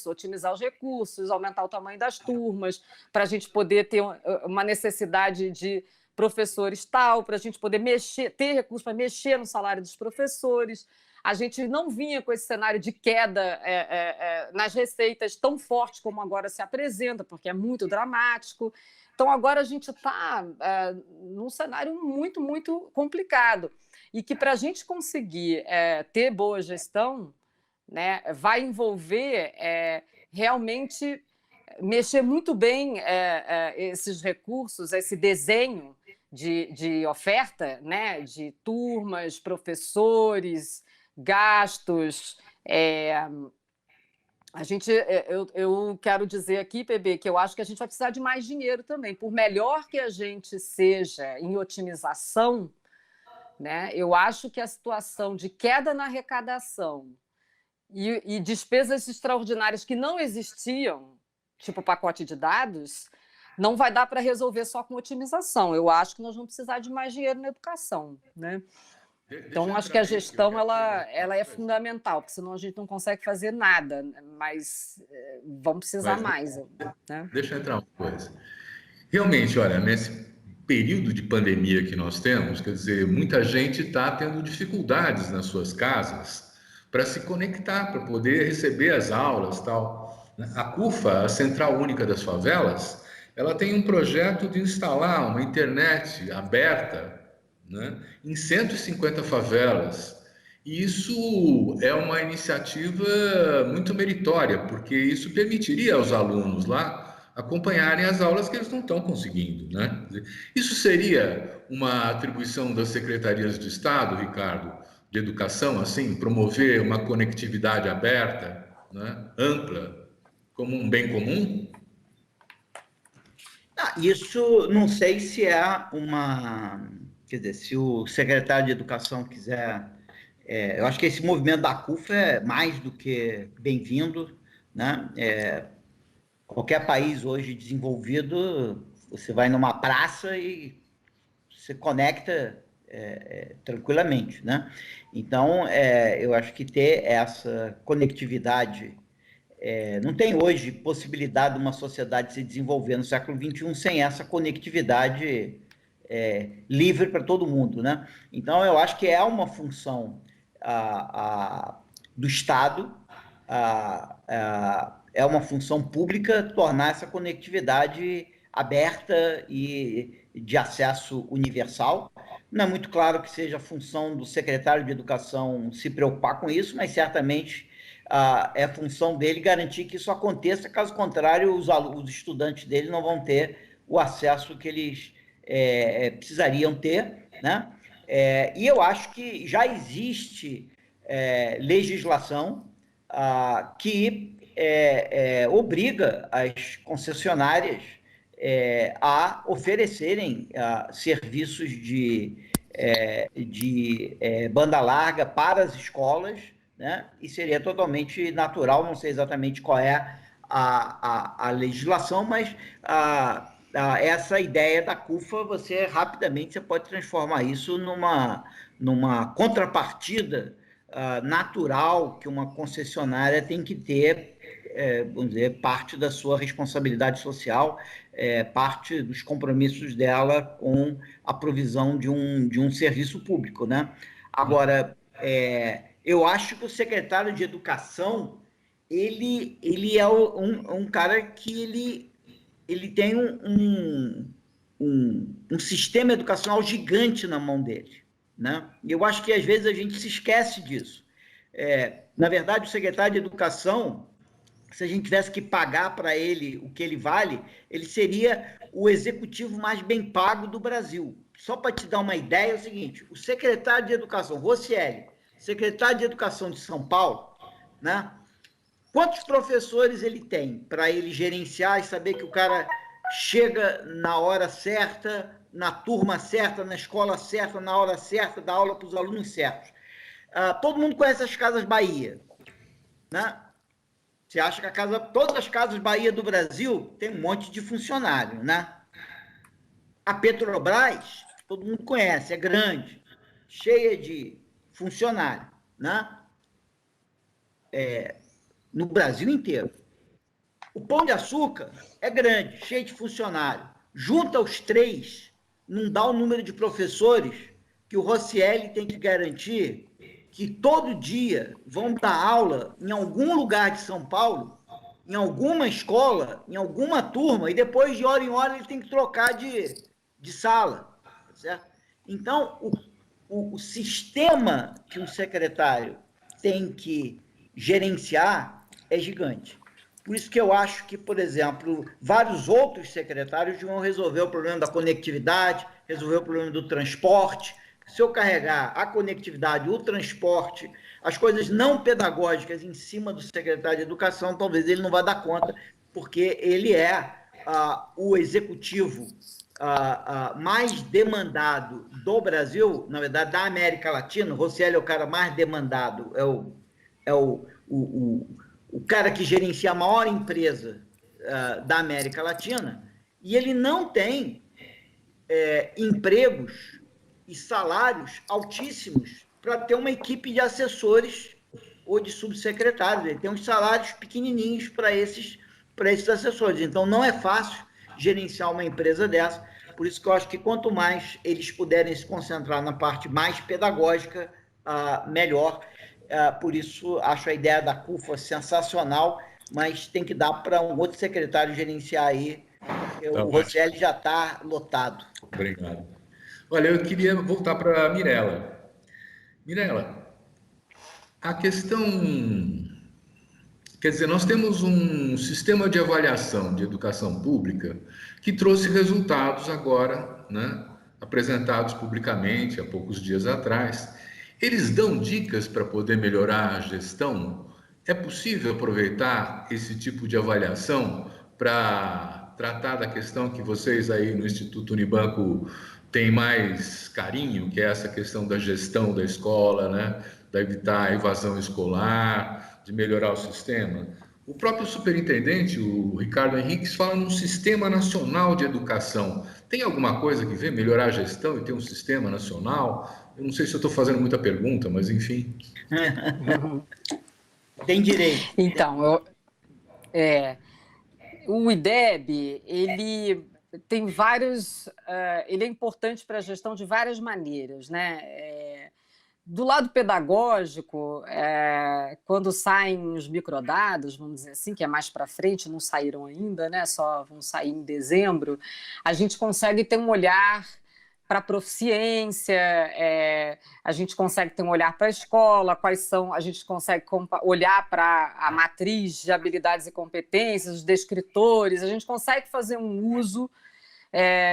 otimizar os recursos, aumentar o tamanho das turmas, para a gente poder ter uma necessidade de professores tal, para a gente poder ter recursos para mexer no salário dos professores. A gente não vinha com esse cenário de queda nas receitas tão forte como agora se apresenta, porque é muito dramático. Então, agora a gente está num cenário muito, muito complicado. E que, para a gente conseguir ter boa gestão, né, vai envolver realmente mexer muito bem esses recursos, esse desenho de oferta, né, de turmas, professores, gastos. Eu quero dizer aqui, PB, que eu acho que a gente vai precisar de mais dinheiro também. Por melhor que a gente seja em otimização, né, eu acho que a situação de queda na arrecadação e despesas extraordinárias que não existiam, tipo pacote de dados, não vai dar para resolver só com otimização. Eu acho que nós vamos precisar de mais dinheiro na educação, né? Então, acho que a gestão ela é fundamental, porque senão a gente não consegue fazer nada, mas vamos precisar mais. Né? Deixa eu entrar uma coisa. Realmente, olha, nesse período de pandemia que nós temos, quer dizer, muita gente está tendo dificuldades nas suas casas para se conectar, para poder receber as aulas, tal. A CUFA, a Central Única das Favelas, ela tem um projeto de instalar uma internet aberta, né, em 150 favelas. E isso é uma iniciativa muito meritória, porque isso permitiria aos alunos lá acompanharem as aulas que eles não estão conseguindo, né? Isso seria uma atribuição das secretarias de Estado, Ricardo, de educação, assim, promover uma conectividade aberta, né, ampla, como um bem comum? Isso não sei se é uma... Quer dizer, se o secretário de Educação quiser... eu acho que esse movimento da CUFA é mais do que bem-vindo, né? Qualquer país hoje desenvolvido, você vai numa praça e se conecta tranquilamente, né? Então, eu acho que ter essa conectividade... não tem hoje possibilidade de uma sociedade se desenvolver no século XXI sem essa conectividade livre para todo mundo, né? Então, eu acho que é uma função do Estado, é uma função pública tornar essa conectividade aberta e de acesso universal. Não é muito claro que seja a função do secretário de Educação se preocupar com isso, mas certamente é função dele garantir que isso aconteça, caso contrário, os estudantes dele não vão ter o acesso que eles precisariam ter, né? E eu acho que já existe legislação que obriga as concessionárias a oferecerem serviços de banda larga para as escolas, né? E seria totalmente natural, não sei exatamente qual é a legislação, mas essa ideia da CUFA, rapidamente pode transformar isso numa contrapartida natural que uma concessionária tem que ter, vamos dizer, parte da sua responsabilidade social, parte dos compromissos dela com a provisão de um serviço público, né? Agora, eu acho que o secretário de Educação, ele é um cara que ele tem um sistema educacional gigante na mão dele, né? E eu acho que, às vezes, a gente se esquece disso. Na verdade, o secretário de Educação, se a gente tivesse que pagar para ele o que ele vale, ele seria o executivo mais bem pago do Brasil. Só para te dar uma ideia, é o seguinte: o secretário de Educação, Rocieli, secretário de Educação de São Paulo, né? Quantos professores ele tem para ele gerenciar e saber que o cara chega na hora certa, na turma certa, na escola certa, na hora certa, dá aula para os alunos certos? Todo mundo conhece as Casas Bahia, né? Você acha que todas as Casas Bahia do Brasil tem um monte de funcionário, né? A Petrobras, todo mundo conhece, é grande, cheia de funcionário, né? No Brasil inteiro. O Pão de Açúcar é grande, cheio de funcionário. Junta os três, não dá o número de professores que o Roscielli tem que garantir que todo dia vão dar aula em algum lugar de São Paulo, em alguma escola, em alguma turma, e depois, de hora em hora, ele tem que trocar de sala. Certo? Então, o sistema que um secretário tem que gerenciar é gigante. Por isso que eu acho que, por exemplo, vários outros secretários vão resolver o problema da conectividade, resolver o problema do transporte. Se eu carregar a conectividade, o transporte, as coisas não pedagógicas em cima do secretário de Educação, talvez ele não vá dar conta, porque ele é o executivo mais demandado do Brasil, na verdade, da América Latina. O Roscielli é o cara mais demandado, é o cara que gerencia a maior empresa da América Latina, e ele não tem empregos e salários altíssimos para ter uma equipe de assessores ou de subsecretários. Ele tem uns salários pequenininhos para esses assessores. Então, não é fácil gerenciar uma empresa dessa. Por isso que eu acho que quanto mais eles puderem se concentrar na parte mais pedagógica, melhor. Por isso, acho a ideia da CUFA sensacional, mas tem que dar para um outro secretário gerenciar aí. O Roscielli já está lotado. Obrigado. Olha, eu queria voltar para a Mirela. Mirela, a questão... Quer dizer, nós temos um sistema de avaliação de educação pública que trouxe resultados agora, né, apresentados publicamente há poucos dias atrás. Eles dão dicas para poder melhorar a gestão? É possível aproveitar esse tipo de avaliação para tratar da questão que vocês aí no Instituto Unibanco têm mais carinho, que é essa questão da gestão da escola, né, de evitar a evasão escolar, de melhorar o sistema? O próprio superintendente, o Ricardo Henriques, fala num sistema nacional de educação. Tem alguma coisa que vê melhorar a gestão e ter um sistema nacional? Eu não sei se eu estou fazendo muita pergunta, mas enfim. Tem direito. Então, o IDEB, ele tem vários... ele é importante para a gestão de várias maneiras, né? Do lado pedagógico, quando saem os microdados, vamos dizer assim, que é mais para frente, não saíram ainda, né? Só vão sair em dezembro, a gente consegue ter um olhar para a proficiência, a gente consegue ter um olhar para a escola, a gente consegue olhar para a matriz de habilidades e competências, os descritores, a gente consegue fazer um uso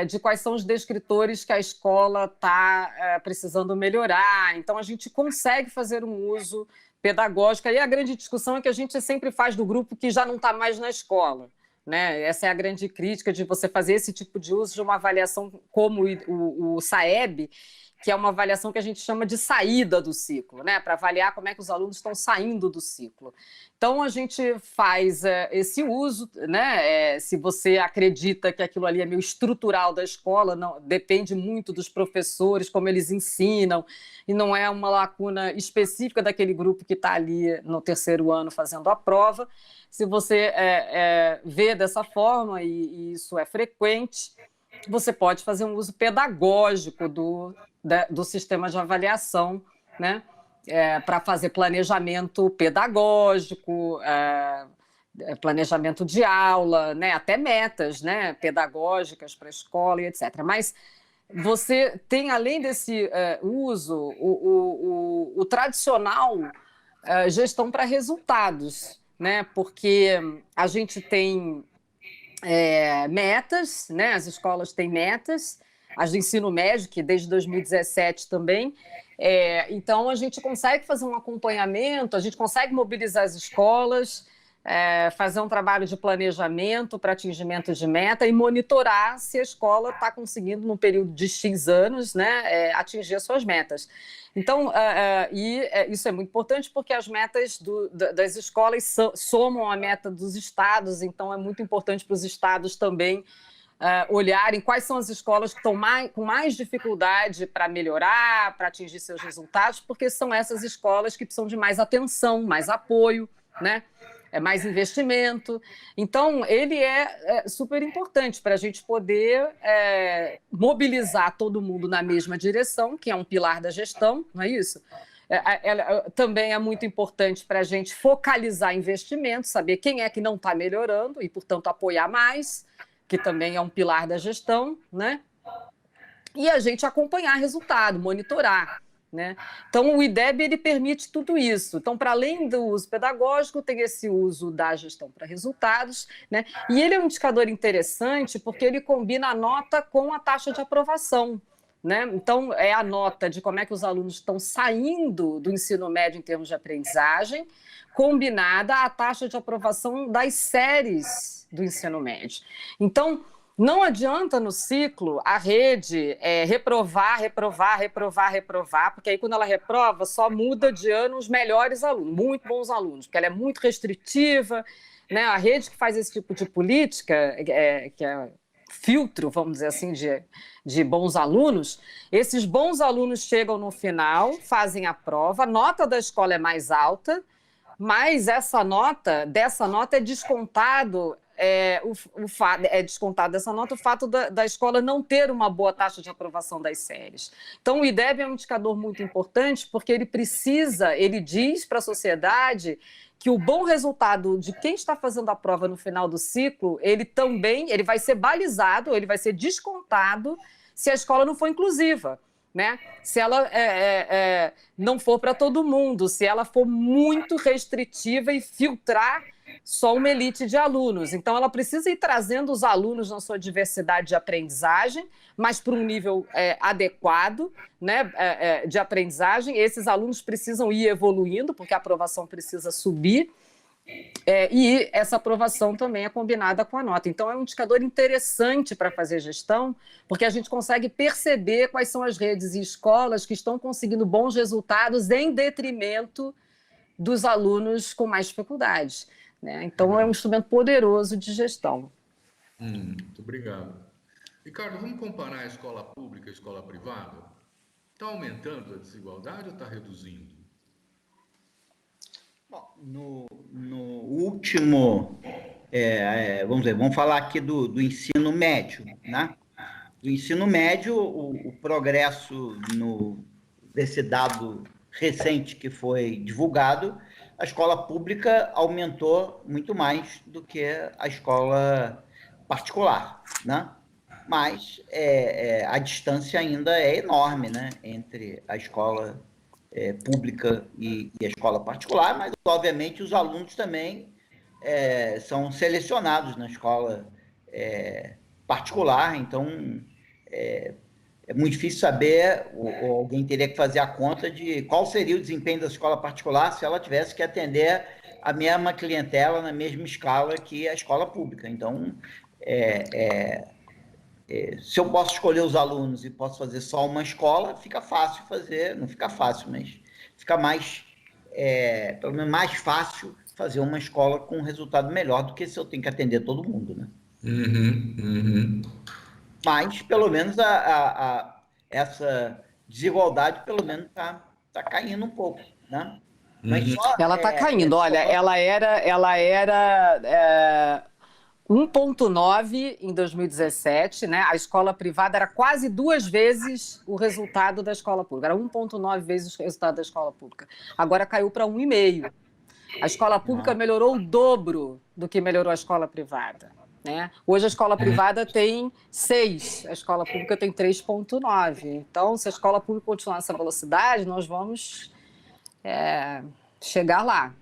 de quais são os descritores que a escola está precisando melhorar. Então, a gente consegue fazer um uso pedagógico. E a grande discussão é que a gente sempre faz do grupo que já não está mais na escola, né? Essa é a grande crítica de você fazer esse tipo de uso de uma avaliação como o SAEB, que é uma avaliação que a gente chama de saída do ciclo, né? Para avaliar como é que os alunos estão saindo do ciclo. Então, a gente faz esse uso, né? Se você acredita que aquilo ali é meio estrutural da escola, não, depende muito dos professores, como eles ensinam, e não é uma lacuna específica daquele grupo que está ali no terceiro ano fazendo a prova. Se você vê dessa forma, e isso é frequente, você pode fazer um uso pedagógico do sistema de avaliação, né? Para fazer planejamento pedagógico, planejamento de aula, né? Até metas, né? Pedagógicas para a escola e etc. Mas você tem, além desse uso, o tradicional gestão para resultados, né? Porque a gente tem metas, né? As escolas têm metas, as do ensino médio, que desde 2017 também. Então, a gente consegue fazer um acompanhamento, a gente consegue mobilizar as escolas, fazer um trabalho de planejamento para atingimento de meta e monitorar se a escola está conseguindo, num período de X anos, né, atingir as suas metas. Então, isso é muito importante porque as metas das escolas somam a meta dos estados, então é muito importante para os estados também olharem quais são as escolas que estão com mais dificuldade para melhorar, para atingir seus resultados, porque são essas escolas que precisam de mais atenção, mais apoio, né? Mais investimento. Então, ele é super importante para a gente poder mobilizar todo mundo na mesma direção, que é um pilar da gestão, não é isso? Também é muito importante para a gente focalizar investimentos, saber quem é que não está melhorando e, portanto, apoiar mais, que também é um pilar da gestão, né? E a gente acompanhar resultado, monitorar. Né? Então, o IDEB ele permite tudo isso. Então, para além do uso pedagógico, tem esse uso da gestão para resultados, né? E ele é um indicador interessante porque ele combina a nota com a taxa de aprovação. Né? Então, é a nota de como é que os alunos estão saindo do ensino médio em termos de aprendizagem, combinada à taxa de aprovação das séries do ensino médio. Então, não adianta no ciclo a rede reprovar, porque aí quando ela reprova só muda de ano os melhores alunos, muito bons alunos, porque ela é muito restritiva, né? A rede que faz esse tipo de política, que é filtro, vamos dizer assim, de bons alunos, esses bons alunos chegam no final, fazem a prova, a nota da escola é mais alta, mas dessa nota é descontado descontado dessa nota o fato da escola não ter uma boa taxa de aprovação das séries. Então, o IDEB é um indicador muito importante porque ele diz para a sociedade que o bom resultado de quem está fazendo a prova no final do ciclo, ele vai ser balizado, ele vai ser descontado se a escola não for inclusiva. Né? Se ela não for para todo mundo, se ela for muito restritiva e filtrar só uma elite de alunos. Então, ela precisa ir trazendo os alunos na sua diversidade de aprendizagem, mas para um nível adequado, né, de aprendizagem. Esses alunos precisam ir evoluindo, porque a aprovação precisa subir. E essa aprovação também é combinada com a nota. Então, é um indicador interessante para fazer gestão, porque a gente consegue perceber quais são as redes e escolas que estão conseguindo bons resultados em detrimento dos alunos com mais dificuldades. Né? Então, é um instrumento poderoso de gestão. Muito obrigado. Ricardo, vamos comparar a escola pública e a escola privada? Está aumentando a desigualdade ou está reduzindo? No último, vamos falar aqui do ensino médio, né? Do ensino médio, o progresso desse dado recente que foi divulgado, a escola pública aumentou muito mais do que a escola particular, né? Mas a distância ainda é enorme, né? Entre a escola pública e a escola particular, mas, obviamente, os alunos também são selecionados na escola particular, então é muito difícil saber, ou alguém teria que fazer a conta de qual seria o desempenho da escola particular se ela tivesse que atender a mesma clientela na mesma escala que a escola pública. Então, se eu posso escolher os alunos e posso fazer só uma escola, fica fácil fazer, não fica fácil, mas fica pelo menos mais fácil fazer uma escola com um resultado melhor do que se eu tenho que atender todo mundo, né? Mas, pelo menos, essa desigualdade, pelo menos, tá caindo um pouco, né? Mas ela está caindo. Olha, ela era 1,9 em 2017, né? A escola privada era quase 2 vezes o resultado da escola pública. Era 1,9 vezes o resultado da escola pública. Agora caiu para 1,5. A escola pública melhorou o dobro do que melhorou a escola privada. Né? Hoje a escola privada tem 6, a escola pública tem 3,9. Então, se a escola pública continuar nessa velocidade, nós vamos chegar lá.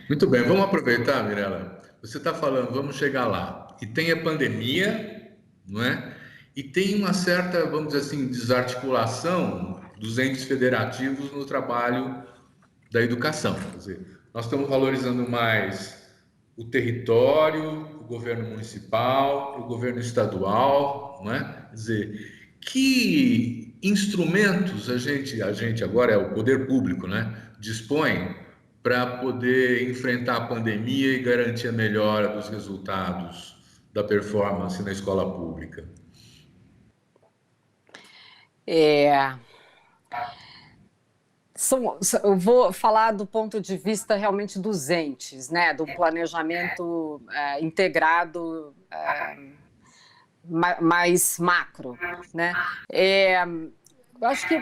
Muito bem, vamos aproveitar, Mirela. Você está falando, vamos chegar lá. E tem a pandemia, não é? E tem uma certa, vamos dizer assim, desarticulação dos entes federativos no trabalho da educação. Quer dizer, Nós estamos valorizando mais o território, o governo municipal, o governo estadual, não é? Quer dizer, que instrumentos a gente agora é o poder público, né? Dispõe para poder enfrentar a pandemia e garantir a melhora dos resultados da performance na escola pública. Eu vou falar do ponto de vista realmente dos entes, né, do planejamento integrado mais macro, né? Eu acho que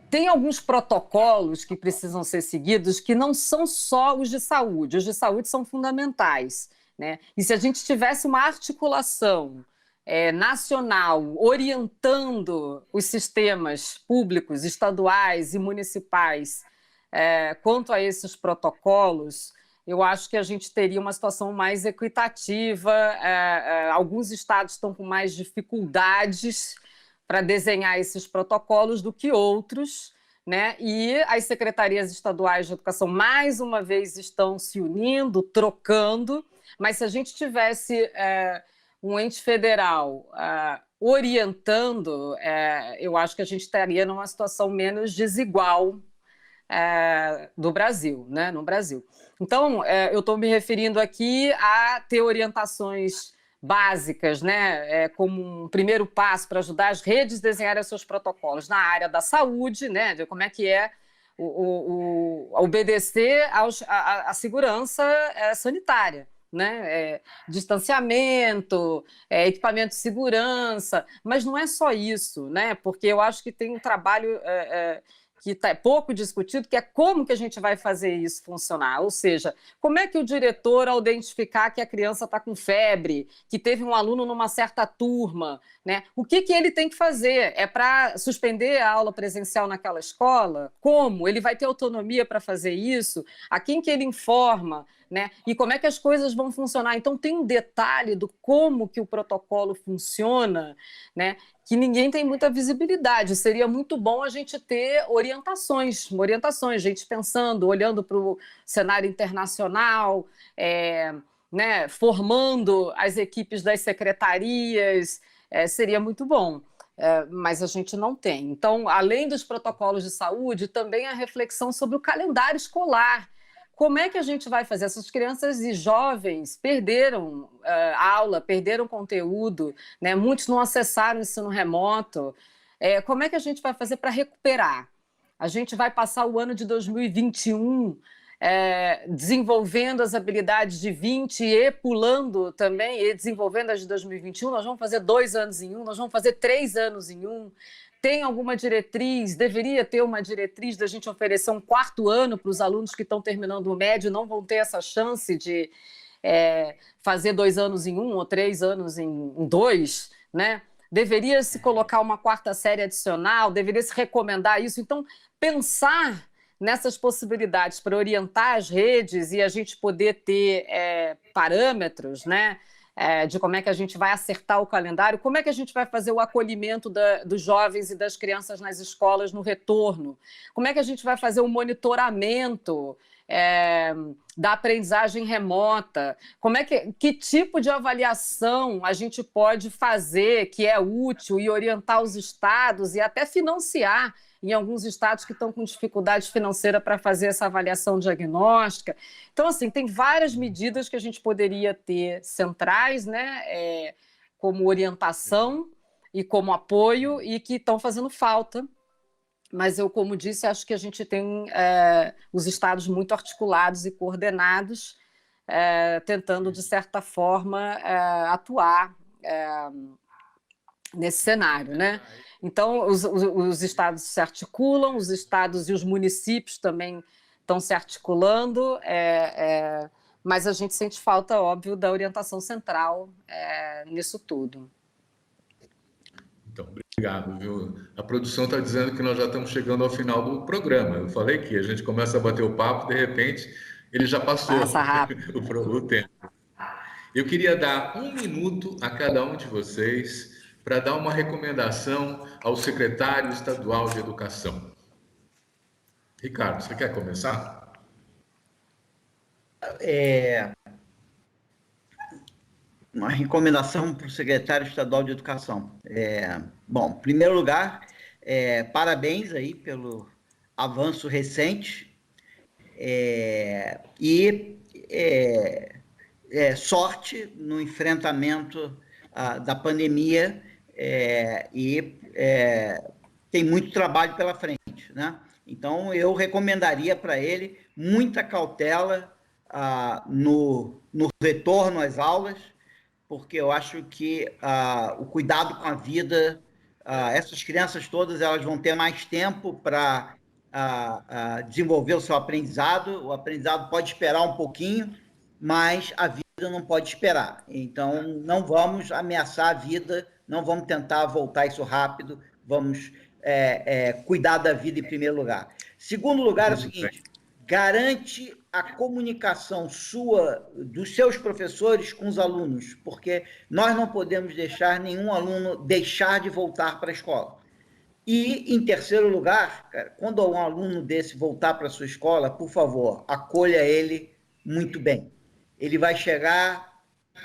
tem alguns protocolos que precisam ser seguidos que não são só os de saúde são fundamentais, né? E se a gente tivesse uma articulação nacional orientando os sistemas públicos, estaduais e municipais quanto a esses protocolos, eu acho que a gente teria uma situação mais equitativa. Alguns estados estão com mais dificuldades para desenhar esses protocolos do que outros, né? E as secretarias estaduais de educação, mais uma vez, estão se unindo, trocando, mas se a gente tivesse um ente federal orientando, eu acho que a gente estaria numa situação menos desigual do Brasil, né? No Brasil. Então, eu estou me referindo aqui a ter orientações básicas, né, como um primeiro passo para ajudar as redes a desenharem seus protocolos na área da saúde, né, de como é que obedecer à segurança sanitária, né, distanciamento, equipamento de segurança, mas não é só isso, né, porque eu acho que tem um trabalho que é pouco discutido, que é como que a gente vai fazer isso funcionar. Ou seja, como é que o diretor, ao identificar que a criança está com febre, que teve um aluno numa certa turma, né, o que ele tem que fazer? É para suspender a aula presencial naquela escola? Como? Ele vai ter autonomia para fazer isso? A quem que ele informa? Né? E como é que as coisas vão funcionar? Então, tem um detalhe do como que o protocolo funciona, né, que ninguém tem muita visibilidade. Seria muito bom a gente ter orientações, gente pensando, olhando para o cenário internacional, né, formando as equipes das secretarias, seria muito bom. Mas a gente não tem. Então, além dos protocolos de saúde, também a reflexão sobre o calendário escolar. Como é que a gente vai fazer? Essas crianças e jovens perderam aula, perderam conteúdo, né? Muitos não acessaram o ensino remoto. Como é que a gente vai fazer para recuperar? A gente vai passar o ano de 2021 desenvolvendo as habilidades de 20 e pulando também, e desenvolvendo as de 2021. Nós vamos fazer 2 anos em um, nós vamos fazer 3 anos em um. Tem alguma diretriz, deveria ter uma diretriz da gente oferecer um 4º ano para os alunos que estão terminando o médio, não vão ter essa chance de fazer 2 anos em um ou 3 anos em 2, né? Deveria se colocar uma 4ª série adicional, deveria se recomendar isso. Então, pensar nessas possibilidades para orientar as redes e a gente poder ter parâmetros, né? De como é que a gente vai acertar o calendário, como é que a gente vai fazer o acolhimento dos jovens e das crianças nas escolas no retorno, como é que a gente vai fazer o monitoramento da aprendizagem remota, que tipo de avaliação a gente pode fazer que é útil e orientar os estados e até financiar em alguns estados que estão com dificuldade financeira para fazer essa avaliação diagnóstica. Então, assim, tem várias medidas que a gente poderia ter centrais, né, como orientação e como apoio, e que estão fazendo falta. Mas eu, como disse, acho que a gente tem os estados muito articulados e coordenados, tentando, de certa forma, atuar nesse cenário, né? Então, os estados se articulam, os estados e os municípios também estão se articulando, mas a gente sente falta, óbvio, da orientação central nisso tudo. Então, obrigado, viu? A produção está dizendo que nós já estamos chegando ao final do programa. Eu falei que a gente começa a bater o papo, de repente, ele já passou o tempo. Eu queria dar 1 minuto a cada um de vocês para dar uma recomendação ao secretário estadual de Educação. Ricardo, você quer começar? uma recomendação para o secretário estadual de Educação. Bom, em primeiro lugar, parabéns aí pelo avanço recente e sorte no enfrentamento da pandemia tem muito trabalho pela frente, né? Então, eu recomendaria para ele muita cautela no retorno às aulas, porque eu acho que o cuidado com a vida, essas crianças todas, elas vão ter mais tempo para desenvolver o seu aprendizado. O aprendizado pode esperar um pouquinho, mas a vida não pode esperar. Então, não vamos ameaçar a vida, não vamos tentar voltar isso rápido, vamos cuidar da vida em primeiro lugar. Segundo lugar é o seguinte: garante a comunicação dos seus professores com os alunos, porque nós não podemos deixar nenhum aluno deixar de voltar para a escola. E, em terceiro lugar, cara, quando um aluno desse voltar para a sua escola, por favor, acolha ele muito bem. Ele vai chegar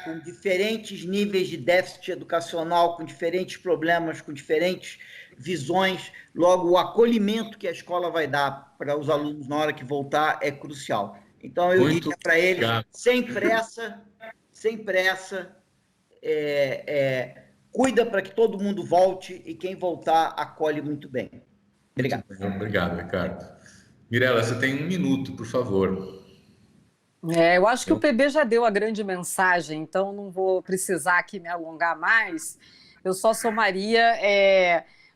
com diferentes níveis de déficit educacional, com diferentes problemas, com diferentes visões. Logo, o acolhimento que a escola vai dar para os alunos na hora que voltar é crucial. Então, eu diria para eles, sem pressa, cuida para que todo mundo volte e quem voltar acolhe muito bem. Obrigado. Obrigado, Ricardo. Mirela, você tem 1 minuto, por favor. Eu acho que o PB já deu a grande mensagem, então não vou precisar aqui me alongar mais. Eu só somaria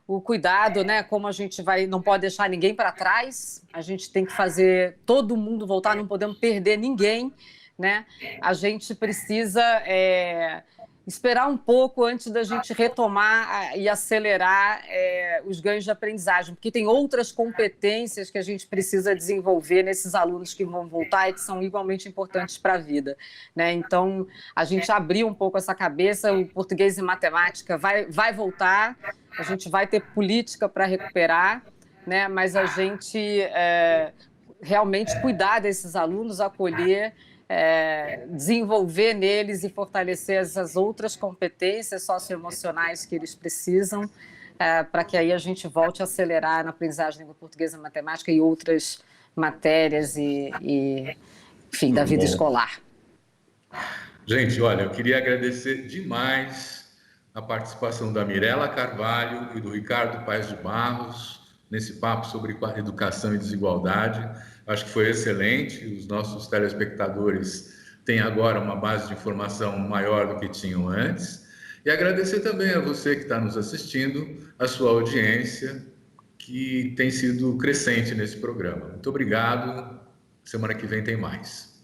o cuidado, né? Como a gente não pode deixar ninguém para trás, a gente tem que fazer todo mundo voltar, não podemos perder ninguém, né? A gente precisa esperar um pouco antes da gente retomar e acelerar os ganhos de aprendizagem, porque tem outras competências que a gente precisa desenvolver nesses alunos que vão voltar e que são igualmente importantes para a vida, né? Então, a gente abriu um pouco essa cabeça, o português e matemática vai voltar, a gente vai ter política para recuperar, né? Mas a gente realmente cuidar desses alunos, acolher, desenvolver neles e fortalecer essas outras competências socioemocionais que eles precisam, para que aí a gente volte a acelerar na aprendizagem da língua portuguesa, matemática e outras matérias enfim, da vida escolar. Gente, olha, eu queria agradecer demais a participação da Mirela Carvalho e do Ricardo Paes de Barros nesse papo sobre educação e desigualdade. Acho que foi excelente. Os nossos telespectadores têm agora uma base de informação maior do que tinham antes. E agradecer também a você que está nos assistindo, a sua audiência, que tem sido crescente nesse programa. Muito obrigado. Semana que vem tem mais.